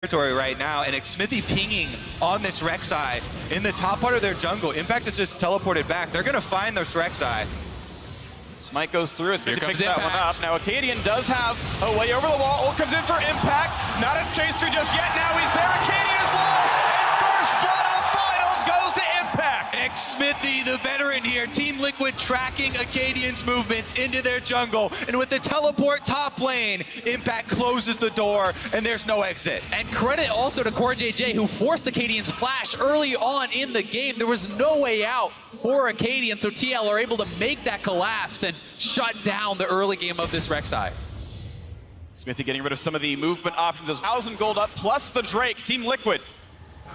territory right now, and Xmithy pinging on this Rek'Sai in the top part of their jungle. Impact is just teleported back. They're gonna find this Rek'Sai. Smite goes through, Xmithy picks that one up. Now Acadian does have a way over the wall. Ult comes in for Impact. Not a chase through just yet. Now he's there. Acadian is low. And first blood of the finals goes to Impact. Xmithy, the veteran here. Team Liquid tracking Acadian's movements into their jungle. And with the teleport top lane, Impact closes the door and there's no exit. And credit also to CoreJJ, who forced Acadian's flash early on in the game. There was no way out for Acadian, so TL are able to make that collapse and shut down the early game of this Rek'Sai. Xmithy getting rid of some of the movement options. 1,000 gold up, plus the Drake. Team Liquid,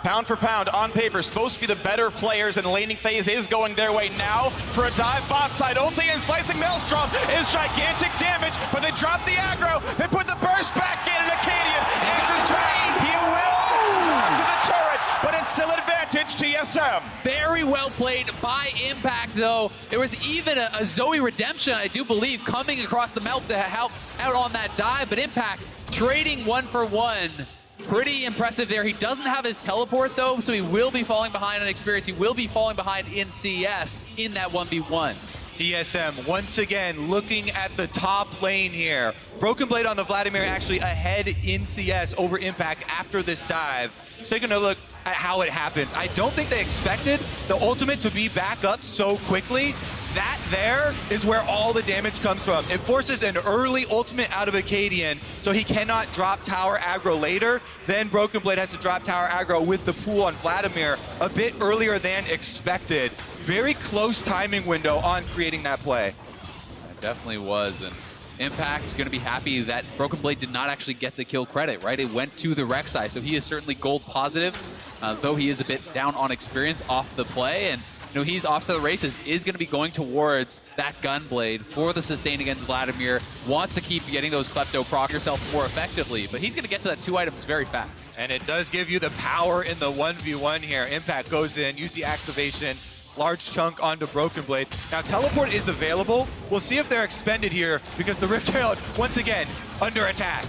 pound for pound, on paper, supposed to be the better players, and laning phase is going their way now for a dive bot side. Ulti and slicing Maelstrom is gigantic damage, but they drop the aggro. They put the burst back in, and Acadian enters track. He will drop to the turret, but it's still advantage TSM. Very well played by Impact, though. There was even a Zoe redemption, I do believe, coming across the map to help out on that dive, but Impact trading 1-for-1. Pretty impressive there. He doesn't have his teleport, though, so he will be falling behind in experience. He will be falling behind in CS in that 1v1. TSM once again looking at the top lane here. Broken Blade on the Vladimir actually ahead in CS over Impact after this dive. Just taking a look at how it happens. I don't think they expected the ultimate to be back up so quickly. That there is where all the damage comes from. It forces an early ultimate out of Acadian, so he cannot drop tower aggro later. Then Broken Blade has to drop tower aggro with the pool on Vladimir a bit earlier than expected. Very close timing window on creating that play. It definitely was, and Impact going to be happy that Broken Blade did not actually get the kill credit, right? It went to the Rek'Sai, so he is certainly gold positive, though he is a bit down on experience off the play, and he's off to the races, is going to be going towards that Gunblade for the sustain against Vladimir, wants to keep getting those Klepto proc yourself more effectively, but he's going to get to that 2 items very fast. And it does give you the power in the 1v1 here. Impact goes in, you see activation, large chunk onto Broken Blade. Now teleport is available. We'll see if they're expended here because the Rift Herald, once again, under attack.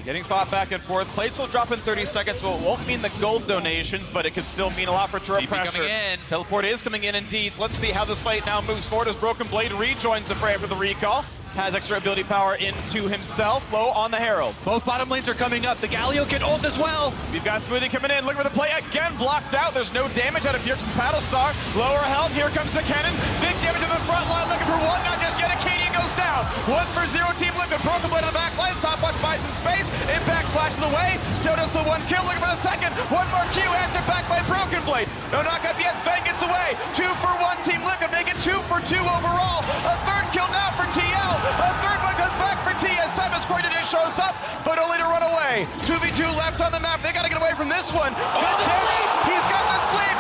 Getting fought back and forth. Plates will drop in 30 seconds, so it won't mean the gold donations, but it could still mean a lot for turret pressure. Teleport is coming in indeed. Let's see how this fight now moves forward as Broken Blade rejoins the fray after the recall. Has extra ability power into himself. Low on the Herald. Both bottom lanes are coming up. The Galio can ult as well. We've got Smoothie coming in. Look for the play again. Blocked out. There's no damage out of Bjergsen's Battlestar. Lower health. Here comes the cannon. Big damage to the front line. Looking for one. Not just yet. Acadian goes down. 1-for-0 Team Liquid. Broken Blade on the back line. Stopwatch buys some space. Impact flashes away. Still does the 1 kill. Looking for the second. One more Q. Answered back by Broken Blade. No knockup yet. Sven gets away. 2-for-1 Team Liquid. They get 2-for-2 overall. A third kill now for TL. A third one goes back for TSM as CoreJJ shows up, but only to run away. 2v2 left on the map. They got to get away from this one. He's got the sleep.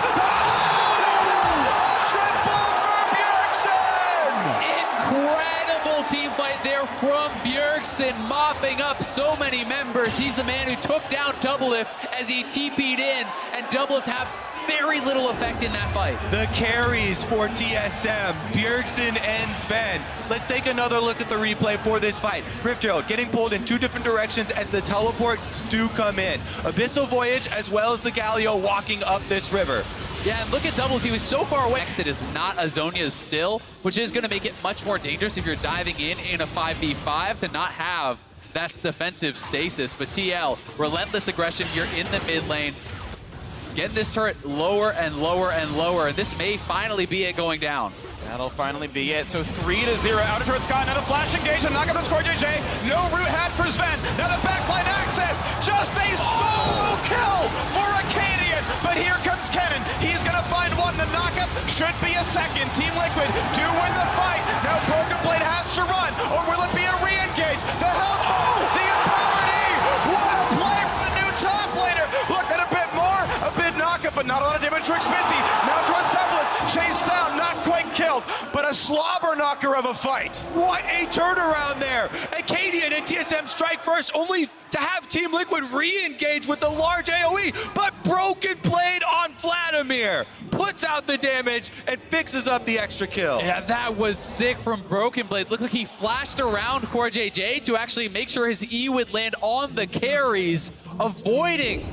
Triple for Bjergsen! Incredible team fight there from Bjergsen, mopping up so many members. He's the man who took down Doublelift as he TP'd in, and Doublelift have very little effect in that fight. The carries for TSM, Bjergsen and Sven. Let's take another look at the replay for this fight. Rift Herald getting pulled in 2 different directions as the teleports do come in. Abyssal Voyage as well as the Galio walking up this river. Yeah, and look at Doublelift. He was so far away. Exit is not a Zhonya's still, which is going to make it much more dangerous if you're diving in a 5v5 to not have that defensive stasis. But TL, relentless aggression here in the mid lane. Getting this turret lower and lower and lower, and this may finally be it going down. That'll finally be it. So 3-0 out of turret Scott. Now the flash engage and knock up to CoreJJ. No root hat for Sven. Now the backline access. Just a solo kill for Acadian. But here comes Kennen. He's going to find one. The knockup should be a second. Team Liquid do win the fight. Now Broken Blade has to run, or will it be a re-engage? The health. Oh, the empowered E. What a play from the new top laner. Look at a bit more. A bit knockup, but not a lot of damage for Xmithy. Now across Doublelift. Chased down. Not quite killed, but a slobber knocker of a fight. What a turnaround there. Acadian and TSM strike first, only to have Team Liquid re-engage with the large AoE, but Broken Blade on Vladimir puts out the damage and fixes up the extra kill. Yeah, that was sick from Broken Blade. Looked like he flashed around CoreJJ to actually make sure his E would land on the carries avoiding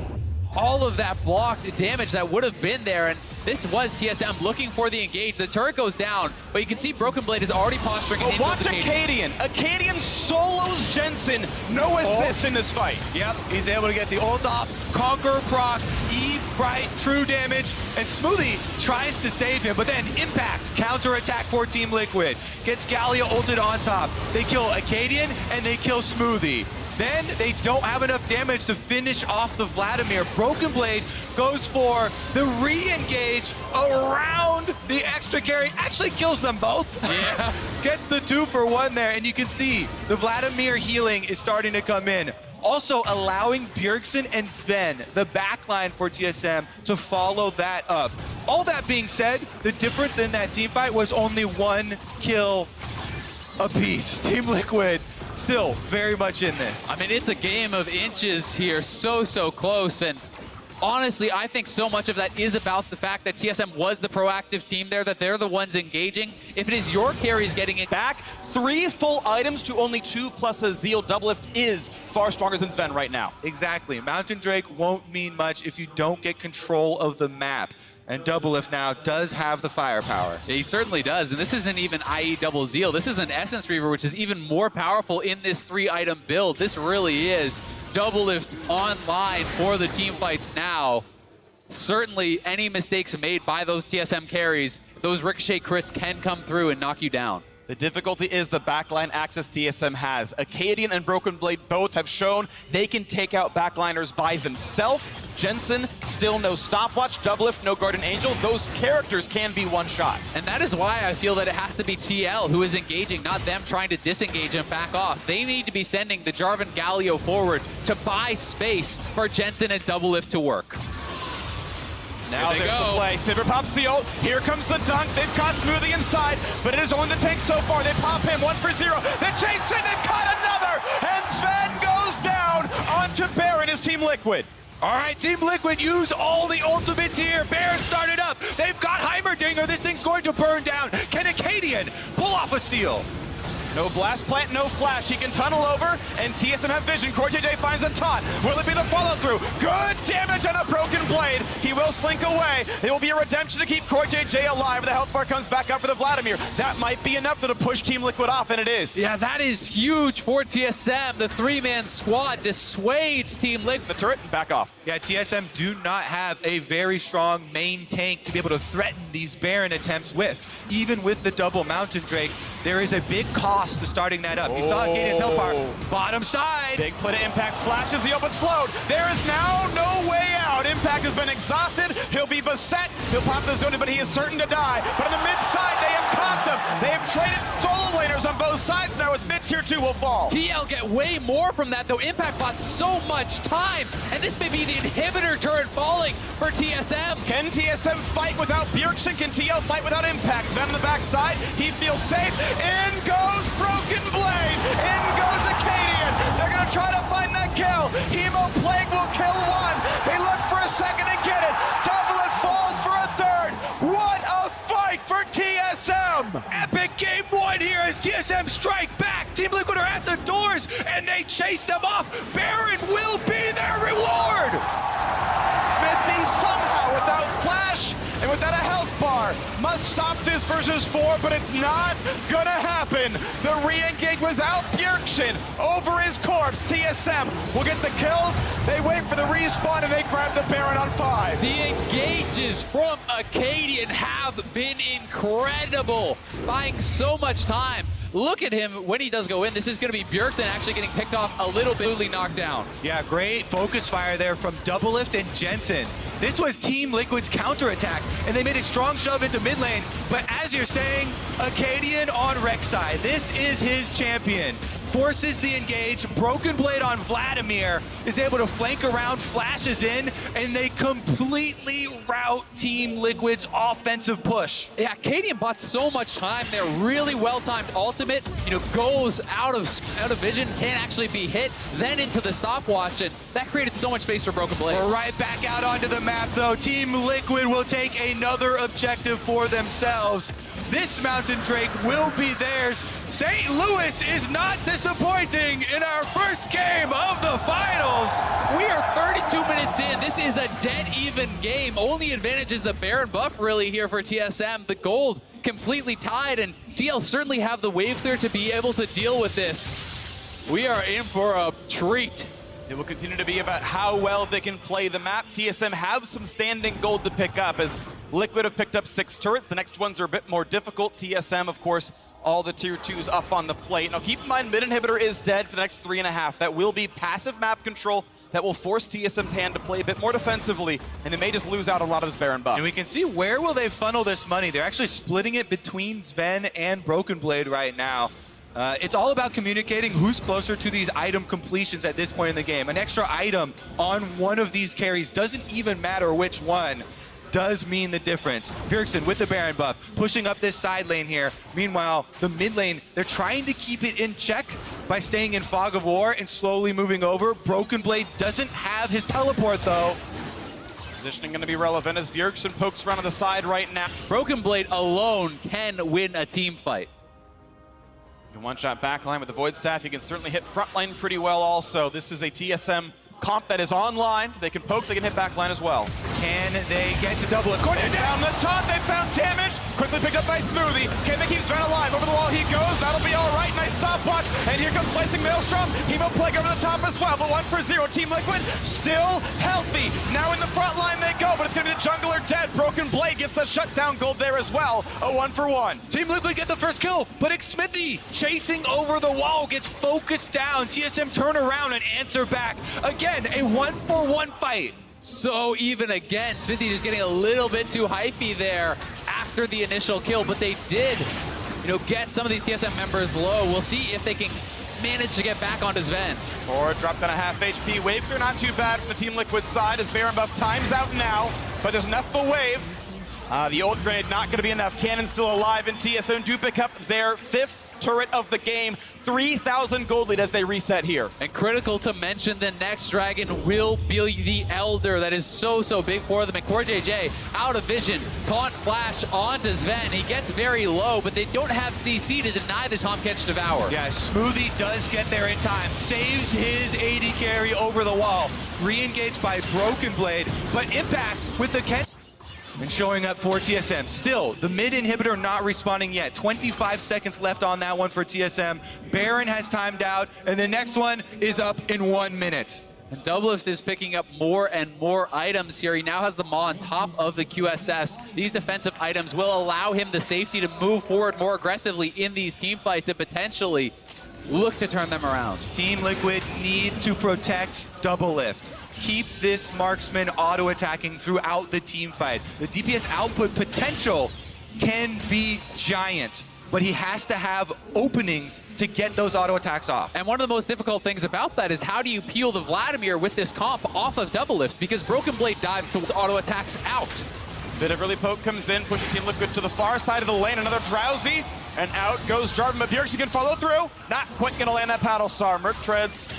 all of that blocked damage that would have been there. And this was TSM looking for the engage. The turret goes down, but you can see Broken Blade is already posturing. But watch Acadian. Acadian solos Jensen. No assist in this fight. Yep, he's able to get the ult off, conquer proc, E, bright, true damage, and Smoothie tries to save him, but then Impact, counter-attack for Team Liquid, gets Gallia ulted on top. They kill Acadian, and they kill Smoothie. Then they don't have enough damage to finish off the Vladimir. Broken Blade goes for the re-engage around the extra carry. Actually kills them both. Yeah. Gets the 2-for-1 there, and you can see the Vladimir healing is starting to come in. Also allowing Bjergsen and Sven, the backline for TSM, to follow that up. All that being said, the difference in that team fight was only 1 kill apiece. Team Liquid still very much in this. I mean, it's a game of inches here, so close. And honestly, I think so much of that is about the fact that TSM was the proactive team there, that they're the ones engaging. If it is your carries getting it back, 3 full items to only 2 plus a Zeal doublelift is far stronger than Sven right now. Exactly. Mountain Drake won't mean much if you don't get control of the map. And Doublelift now does have the firepower. Yeah, he certainly does. And this isn't even IE Double Zeal. This is an Essence Reaver, which is even more powerful in this 3-item build. This really is Doublelift online for the team fights now. Certainly, any mistakes made by those TSM carries, those ricochet crits can come through and knock you down. The difficulty is the backline access TSM has. Acadian and Broken Blade both have shown they can take out backliners by themselves. Jensen, still no stopwatch. Doublelift, no Guardian Angel. Those characters can be one shot. And that is why I feel that it has to be TL who is engaging, not them trying to disengage and back off. They need to be sending the Jarvan Galio forward to buy space for Jensen and Doublelift to work. Now there's the play. Sivir pops the ult. Here comes the dunk. They've caught Smoothie inside, but it is only the tank so far. They pop him 1-for-0. They chase him. They've caught another. And Sven goes down onto Baron, his Team Liquid. All right, Team Liquid, use all the ultimates here. Baron started up. They've got Heimerdinger. This thing's going to burn down. Can Acadian pull off a steal? No blast plant, no flash. He can tunnel over, and TSM have vision. CoreJJ finds a taunt. Will it be the follow-through? Good damage on a Broken Blade. He will slink away. It will be a redemption to keep CoreJJ alive. The health bar comes back up for the Vladimir. That might be enough to push Team Liquid off, and it is. Yeah, that is huge for TSM. The 3-man squad dissuades Team Liquid. The turret and back off. Yeah, TSM do not have a very strong main tank to be able to threaten these Baron attempts with. Even with the double Mountain Drake, there is a big cost to starting that up. You saw Acadian's health bar. Bottom side. Big play to Impact. Flashes the open slowed. There is now no way out. Impact has been exhausted. He'll be beset. He'll pop the zone, but he is certain to die. But on the mid side, they have caught them. They have traded solo laners on both sides now as mid tier 2 will fall. TL get way more from that, though. Impact bought so much time. And this may be the inhibitor turret falling for TSM. Can TSM fight without Bjergsen? Can TL fight without Impact? Sven on the backside. He feels safe. In goes Broken Blade. In goes Acadian. They're going to try to find that kill. Hemo Plague will kill one. They look for a second and get it. Doublelift falls for a third. What a fight for TSM. Epic game 1 here as TSM strike back. Team Liquid are at the doors and they chase them off. Baron will be their reward. Smithy somehow without flash and without a health bar must stop this versus 4, but it's not gonna happen. The re-engage without Bjergsen over his corpse. TSM will get the kills. They wait for the respawn and they grab the Baron on 5. The engages from Acadian have been incredible, buying so much time. Look at him when he does go in. This is going to be Bjergsen actually getting picked off a little bit, knocked down. Yeah, great focus fire there from Doublelift and Jensen. This was Team Liquid's counterattack, and they made a strong shove into mid lane. But as you're saying, Acadian on Rek'Sai. This is his champion. Forces the engage. Broken Blade on Vladimir is able to flank around, flashes in, and they completely rout Team Liquid's offensive push. Yeah, Acadian bought so much time there. Really well-timed ultimate, goes out of vision, can't actually be hit, then into the stopwatch, and that created so much space for Broken Blade. We're right back out onto the map, though. Team Liquid will take another objective for themselves. This Mountain Drake will be theirs. St. Louis is not disappointing in our first game of the finals. We are 32 minutes in. This is a dead even game. Only advantage is the Baron buff really here for TSM. The gold completely tied, and TL certainly have the wave clear to be able to deal with this. We are in for a treat. It will continue to be about how well they can play the map. TSM have some standing gold to pick up as Liquid have picked up 6 turrets. The next ones are a bit more difficult. TSM, of course, all the tier 2s up on the plate. Now keep in mind, mid inhibitor is dead for the next 3.5. That will be passive map control that will force TSM's hand to play a bit more defensively, and they may just lose out a lot of this Baron buff. And we can see where will they funnel this money. They're actually splitting it between Sven and Broken Blade right now. It's all about communicating who's closer to these item completions at this point in the game. An extra item on one of these carries, doesn't even matter which one, does mean the difference. Bjergsen with the Baron buff, pushing up this side lane here. Meanwhile, the mid lane, they're trying to keep it in check by staying in Fog of War and slowly moving over. Broken Blade doesn't have his teleport though. Positioning going to be relevant as Bjergsen pokes around on the side right now. Broken Blade alone can win a team fight. You can one-shot backline with the Void Staff. You can certainly hit frontline pretty well also. This is a TSM comp that is online. They can poke, they can hit backline as well. Can they get to double it? And down the top, they found damage. Quickly picked up by Smoothie. Can they keep Sven alive? Over the wall he goes. That'll be all right. Nice stopwatch. And here comes Slicing Maelstrom. Hemo Plague over the top as well. But 1-for-0. Team Liquid still healthy. Now in the front line they go, but it's going to be the jungler dead. Broken Blade gets the shutdown gold there as well. A 1-for-1. Team Liquid get the first kill, but Xmithy chasing over the wall gets focused down. TSM turn around and answer back. Again, a 1-for-1 fight. So even again, Smithy just getting a little bit too hypey there after the initial kill, but they did, get some of these TSM members low. We'll see if they can manage to get back onto Sven. Or drop down a half HP. Wave clear not too bad from the Team Liquid side as Baron buff times out now, but there's enough for wave. The ult grenade not going to be enough. Cannon still alive, and TSM do pick up their 5th turret of the game. 3,000 gold lead as they reset here. And critical to mention, the next dragon will be the Elder. That is so big for them. And Core JJ out of vision. Taunt flash onto Sven. He gets very low, but they don't have CC to deny the Tom Catch Devour. Yeah, Smoothie does get there in time. Saves his AD carry over the wall. Re-engaged by Broken Blade, but Impact with the Ken. And showing up for TSM. Still, the mid inhibitor not responding yet. 25 seconds left on that one for TSM. Baron has timed out, and the next one is up in 1 minute. And Doublelift is picking up more and more items here. He now has the Maw on top of the QSS. These defensive items will allow him the safety to move forward more aggressively in these team fights and potentially look to turn them around. Team Liquid need to protect Doublelift. Keep this marksman auto-attacking throughout the team fight. The DPS output potential can be giant, but he has to have openings to get those auto-attacks off. And one of the most difficult things about that is how do you peel the Vladimir with this comp off of Doublelift, because Broken Blade dives towards auto-attacks out. Bit of early poke comes in, pushing Team Liquid to the far side of the lane. Another Drowsy, and out goes Jarvan. But Bjergsen can follow through. Not quite going to land that paddle star. Merc treads.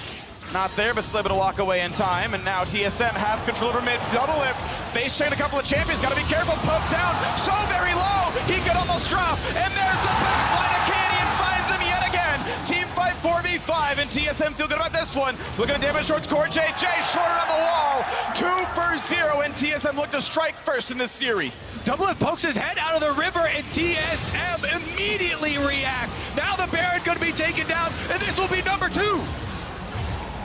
Not there, but still able to walk away in time. And now TSM have control over mid. Doublelift. Face chain a couple of champions. Got to be careful. Poke down. So very low. He could almost drop. And there's the backline of Canyon. Finds him yet again. Team fight 4v5. And TSM feel good about this one. Looking at damage towards Core JJ. Short around the wall. 2-for-0. And TSM look to strike first in this series. Doublelift pokes his head out of the river, and TSM immediately react. Now the Baron going to be taken down, and this will be number 2.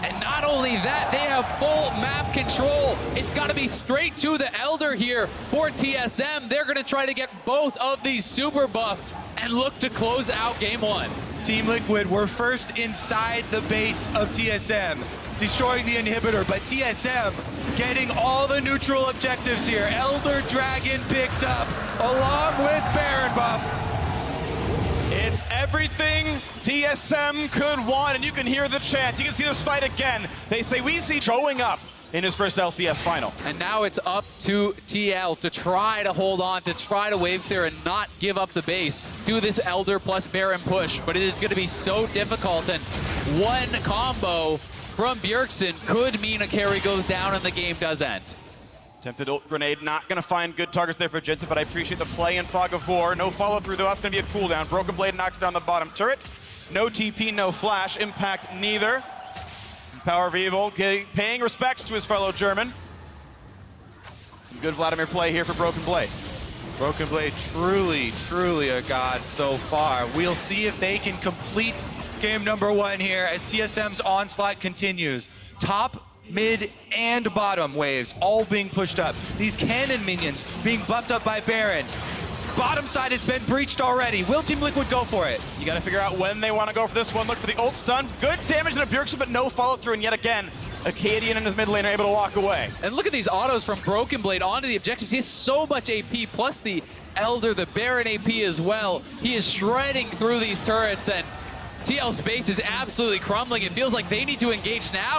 And not only that, they have full map control. It's got to be straight to the Elder here for TSM. They're going to try to get both of these super buffs and look to close out game 1. Team Liquid were first inside the base of TSM, destroying the inhibitor, but TSM getting all the neutral objectives here. Elder Dragon picked up, along with Baron buff. It's everything TSM could want, and you can hear the chant. You can see this fight again. They say we see showing up in his first LCS final. And now it's up to TL to try to hold on, to try to wave clear and not give up the base to this Elder plus Baron push. But it is going to be so difficult, and one combo from Bjergsen could mean a carry goes down and the game does end. Tempted ult grenade, not gonna find good targets there for Jensen, but I appreciate the play in Fog of War. No follow through though, that's gonna be a cooldown. Broken Blade knocks down the bottom turret. No TP, no flash, Impact neither. Power of Evil paying respects to his fellow German. Some good Vladimir play here for Broken Blade. Broken Blade truly, truly a god so far. We'll see if they can complete game number 1 here as TSM's onslaught continues. Top, mid, and bottom waves all being pushed up. These cannon minions being buffed up by Baron. Bottom side has been breached already. Will Team Liquid go for it? You gotta figure out when they wanna go for this one. Look for the ult stun. Good damage in a Bjergsen, but no follow through. And yet again, Acadian and his mid lane are able to walk away. And look at these autos from Broken Blade onto the objectives. He has so much AP, plus the Elder, the Baron AP as well. He is shredding through these turrets, and TL's base is absolutely crumbling. It feels like they need to engage now.